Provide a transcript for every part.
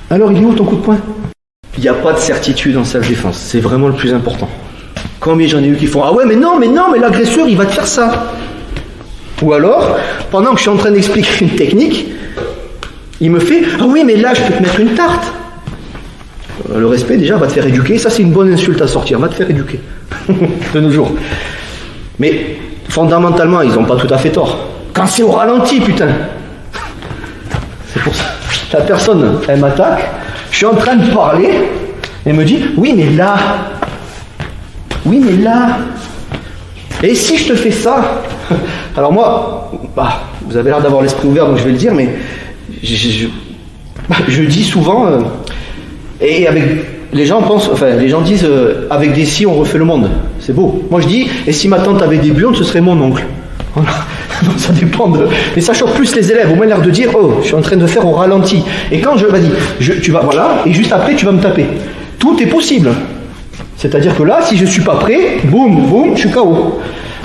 Alors il est où ton coup de poing? Il n'y a pas de certitude en self-défense, c'est vraiment le plus important. Combien j'en ai eu qui font ah ouais mais non mais l'agresseur il va te faire ça. Ou alors, pendant que je suis en train d'expliquer une technique, il me fait ah oui mais là je peux te mettre une tarte. Le respect déjà va te faire éduquer, ça c'est une bonne insulte à sortir, va te faire éduquer. De nos jours. Mais fondamentalement ils n'ont pas tout à fait tort. Quand c'est au ralenti putain. C'est pour ça. La personne elle m'attaque, je suis en train de parler, elle me dit oui mais là. Oui mais là. Et si je te fais ça? Alors moi, vous avez l'air d'avoir l'esprit ouvert donc je vais le dire, mais je dis souvent, et avec les gens pensent, enfin les gens disent avec des scies on refait le monde. C'est beau. Moi je dis, et si ma tante avait des burnes, ce serait mon oncle. Voilà. Donc ça dépend de. Mais ça choque plus les élèves, au moins l'air de dire oh, je suis en train de faire au ralenti. Et quand tu vas voilà, et juste après tu vas me taper. Tout est possible. C'est-à-dire que là, si je suis pas prêt, boum, boum, je suis KO.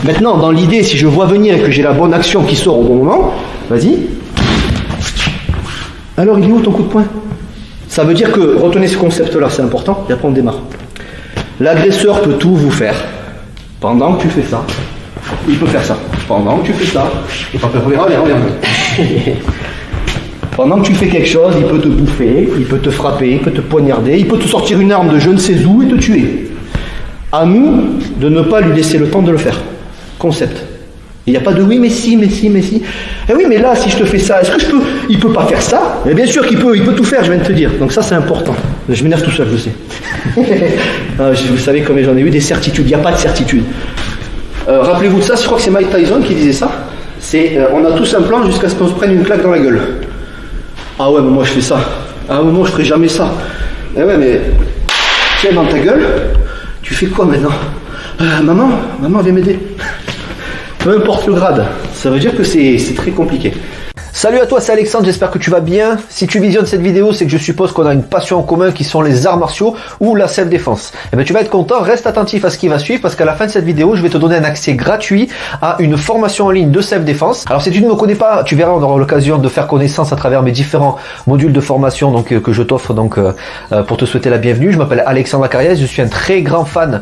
Maintenant, dans l'idée, si je vois venir et que j'ai la bonne action qui sort au bon moment, vas-y. Alors il est où ton coup de poing? Ça veut dire que, retenez ce concept-là, c'est important, et après on démarre. L'agresseur peut tout vous faire. Pendant que tu fais ça, il peut faire ça. Pendant que tu fais ça, et pas regarde. Pendant que tu fais quelque chose, il peut te bouffer, il peut te frapper, il peut te poignarder, il peut te sortir une arme de je ne sais où et te tuer. À nous de ne pas lui laisser le temps de le faire. Concept. Il n'y a pas de oui mais si. Eh oui mais là si je te fais ça, est-ce que je peux? Il peut pas faire ça. Mais bien sûr qu'il peut, il peut tout faire, je viens de te dire. Donc ça c'est important. Je m'énerve tout seul, je sais. Vous savez comme j'en ai eu des certitudes, il n'y a pas de certitude. Rappelez-vous de ça, je crois que c'est Mike Tyson qui disait ça. C'est on a tous un plan jusqu'à ce qu'on se prenne une claque dans la gueule. Ah ouais mais moi je fais ça. Ah mais moi je ferai jamais ça. Eh ouais mais tiens dans ta gueule, tu fais quoi maintenant? Maman viens m'aider. Peu importe le grade, ça veut dire que c'est très compliqué. Salut à toi, c'est Alexandre, j'espère que tu vas bien. Si tu visionnes cette vidéo, c'est que je suppose qu'on a une passion en commun qui sont les arts martiaux ou la self-défense. Eh bien, tu vas être content, reste attentif à ce qui va suivre parce qu'à la fin de cette vidéo, je vais te donner un accès gratuit à une formation en ligne de self-défense. Alors, si tu ne me connais pas, tu verras, on aura l'occasion de faire connaissance à travers mes différents modules de formation que je t'offre pour te souhaiter la bienvenue. Je m'appelle Alexandre Acariès, je suis un très grand fan,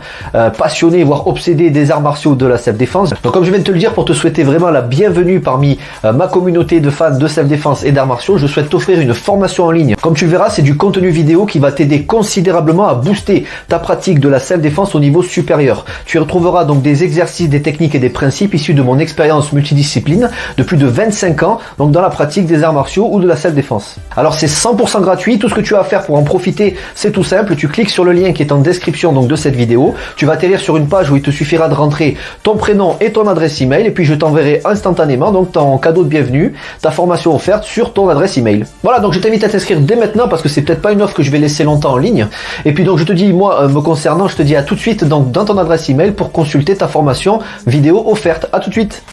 passionné, voire obsédé des arts martiaux de la self-défense. Donc, comme je viens de te le dire, pour te souhaiter vraiment la bienvenue parmi ma communauté de fans de self-défense et d'arts martiaux, je souhaite t'offrir une formation en ligne. Comme tu le verras, c'est du contenu vidéo qui va t'aider considérablement à booster ta pratique de la self-défense au niveau supérieur. Tu y retrouveras donc des exercices, des techniques et des principes issus de mon expérience multidiscipline de plus de 25 ans, donc dans la pratique des arts martiaux ou de la self-défense. Alors c'est 100% gratuit, tout ce que tu as à faire pour en profiter, c'est tout simple, tu cliques sur le lien qui est en description donc de cette vidéo, tu vas atterrir sur une page où il te suffira de rentrer ton prénom et ton adresse email et puis je t'enverrai instantanément donc ton cadeau de bienvenue, ta formation offerte sur ton adresse email. Voilà, donc je t'invite à t'inscrire dès maintenant parce que c'est peut-être pas une offre que je vais laisser longtemps en ligne. Et puis donc je te dis, moi me concernant, je te dis à tout de suite donc dans ton adresse email pour consulter ta formation vidéo offerte. À tout de suite.